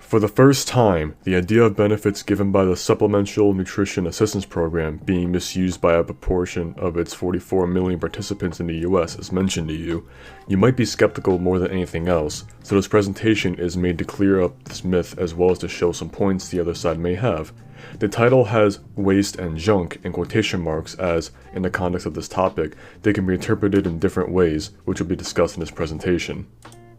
For the first time, the idea of benefits given by the Supplemental Nutrition Assistance Program being misused by a proportion of its 44 million participants in the US is mentioned to you, you might be skeptical more than anything else, so this presentation is made to clear up this myth as well as to show some points the other side may have. The title has waste and junk in quotation marks as, in the context of this topic, they can be interpreted in different ways, which will be discussed in this presentation.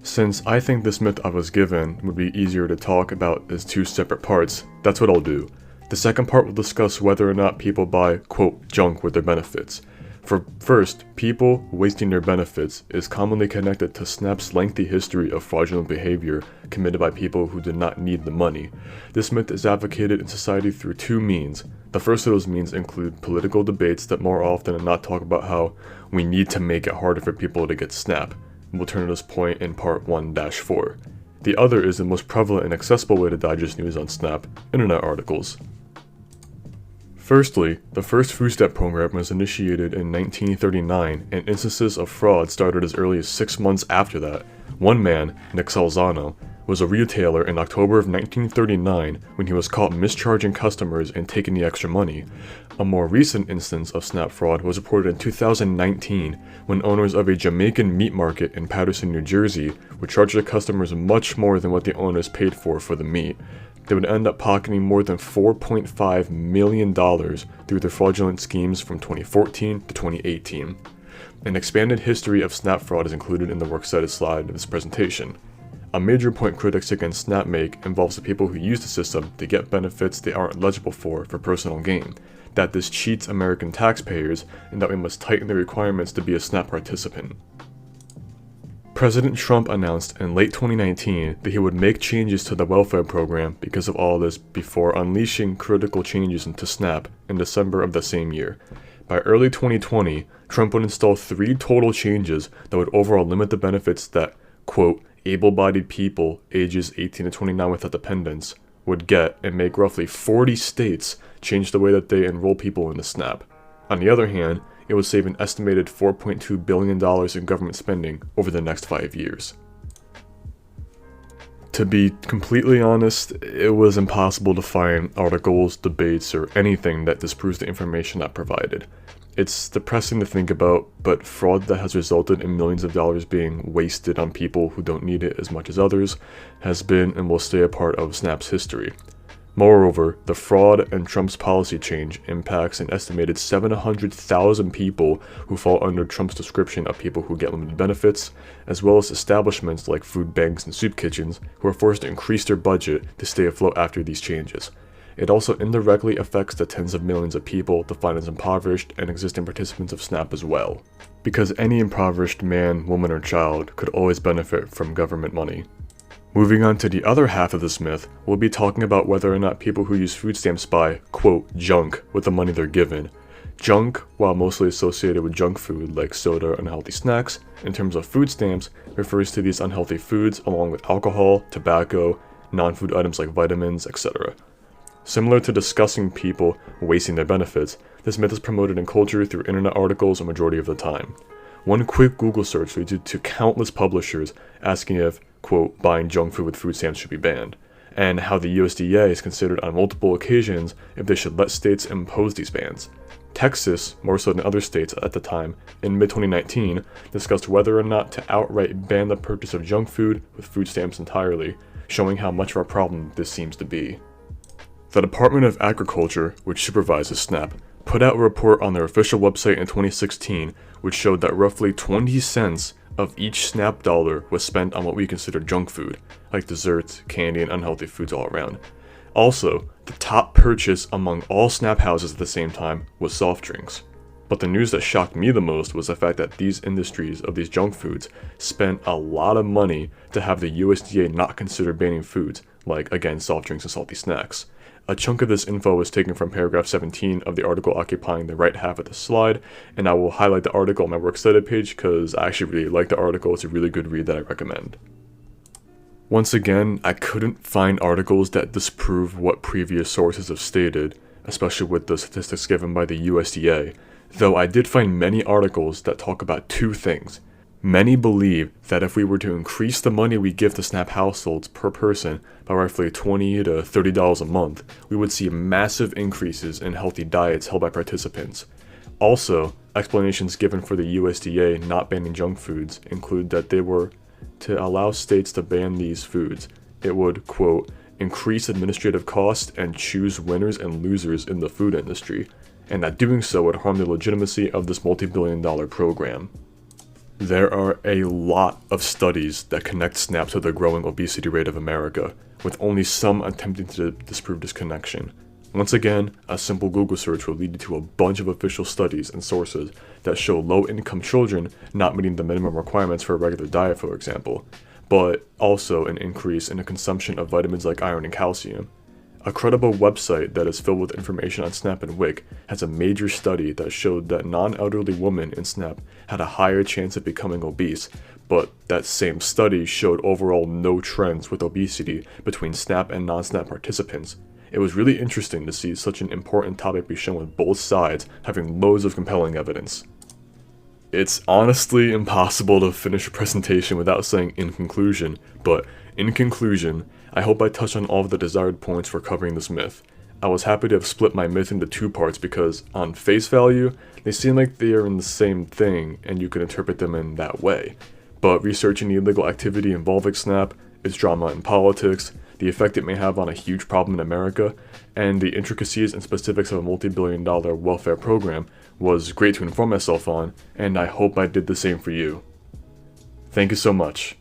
Since I think this myth I was given would be easier to talk about as two separate parts, that's what I'll do. The second part will discuss whether or not people buy, quote, junk with their benefits. For first, people wasting their benefits is commonly connected to SNAP's lengthy history of fraudulent behavior committed by people who did not need the money. This myth is advocated in society through two means. The first of those means include political debates that more often than not talk about how we need to make it harder for people to get SNAP. We'll turn to this point in part 1-4. The other is the most prevalent and accessible way to digest news on SNAP, internet articles. Firstly, the first food stamp program was initiated in 1939, and instances of fraud started as early as 6 months after that. One man, Nick Salzano, was a retailer in October of 1939 when he was caught mischarging customers and taking the extra money. A more recent instance of SNAP fraud was reported in 2019 when owners of a Jamaican meat market in Paterson, New Jersey would charge their customers much more than what the owners paid for the meat. They would end up pocketing more than $4.5 million through their fraudulent schemes from 2014 to 2018. An expanded history of SNAP fraud is included in the works cited slide of this presentation. A major point critics against SNAP make involves the people who use the system to get benefits they aren't eligible for personal gain, that this cheats American taxpayers, and that we must tighten the requirements to be a SNAP participant. President Trump announced in late 2019 that he would make changes to the welfare program because of all this before unleashing critical changes into SNAP in December of the same year. By early 2020, Trump would install 3 total changes that would overall limit the benefits that, quote, able-bodied people ages 18 to 29 without dependents would get, and make roughly 40 states change the way that they enroll people in the SNAP. On the other hand, it would save an estimated $4.2 billion in government spending over the next 5 years. To be completely honest, it was impossible to find articles, debates, or anything that disproves the information I provided. It's depressing to think about, but fraud that has resulted in millions of dollars being wasted on people who don't need it as much as others has been and will stay a part of SNAP's history. Moreover, the fraud and Trump's policy change impacts an estimated 700,000 people who fall under Trump's description of people who get limited benefits, as well as establishments like food banks and soup kitchens who are forced to increase their budget to stay afloat after these changes. It also indirectly affects the tens of millions of people defined as impoverished and existing participants of SNAP as well, because any impoverished man, woman, or child could always benefit from government money. Moving on to the other half of this myth, we'll be talking about whether or not people who use food stamps buy, quote, junk with the money they're given. Junk, while mostly associated with junk food like soda and unhealthy snacks, in terms of food stamps, refers to these unhealthy foods along with alcohol, tobacco, non-food items like vitamins, etc. Similar to discussing people wasting their benefits, this myth is promoted in culture through internet articles a majority of the time. One quick Google search leads you to countless publishers asking if, quote, buying junk food with food stamps should be banned, and how the USDA has considered on multiple occasions if they should let states impose these bans. Texas, more so than other states at the time, in mid-2019, discussed whether or not to outright ban the purchase of junk food with food stamps entirely, showing how much of a problem this seems to be. The Department of Agriculture, which supervises SNAP, put out a report on their official website in 2016 which showed that roughly 20 cents of each SNAP dollar was spent on what we consider junk food, like desserts, candy, and unhealthy foods all around. Also, the top purchase among all SNAP houses at the same time was soft drinks. But the news that shocked me the most was the fact that these industries of these junk foods spent a lot of money to have the USDA not consider banning foods, like, again, soft drinks and salty snacks. A chunk of this info was taken from paragraph 17 of the article occupying the right half of the slide, and I will highlight the article on my Works Cited page because I actually really like the article. It's a really good read that I recommend. Once again, I couldn't find articles that disprove what previous sources have stated, especially with the statistics given by the USDA, though I did find many articles that talk about two things: Many believe that if we were to increase the money we give to SNAP households per person by roughly $20 to $30 a month, we would see massive increases in healthy diets held by participants. Also, explanations given for the USDA not banning junk foods include that they were to allow states to ban these foods. It would, quote, increase administrative costs and choose winners and losers in the food industry, and that doing so would harm the legitimacy of this multi-billion-dollar program. There are a lot of studies that connect SNAP to the growing obesity rate of America, with only some attempting to disprove this connection. Once again, a simple Google search will lead you to a bunch of official studies and sources that show low-income children not meeting the minimum requirements for a regular diet, for example, but also an increase in the consumption of vitamins like iron and calcium. A credible website that is filled with information on SNAP and WIC has a major study that showed that non-elderly women in SNAP had a higher chance of becoming obese, but that same study showed overall no trends with obesity between SNAP and non-SNAP participants. It was really interesting to see such an important topic be shown with both sides having loads of compelling evidence. It's honestly impossible to finish a presentation without saying in conclusion, but in conclusion, I hope I touched on all of the desired points for covering this myth. I was happy to have split my myth into two parts because, on face value, they seem like they are in the same thing and you can interpret them in that way. But researching the illegal activity involving SNAP, its drama in politics, the effect it may have on a huge problem in America, and the intricacies and specifics of a multi-billion-dollar welfare program was great to inform myself on, and I hope I did the same for you. Thank you so much.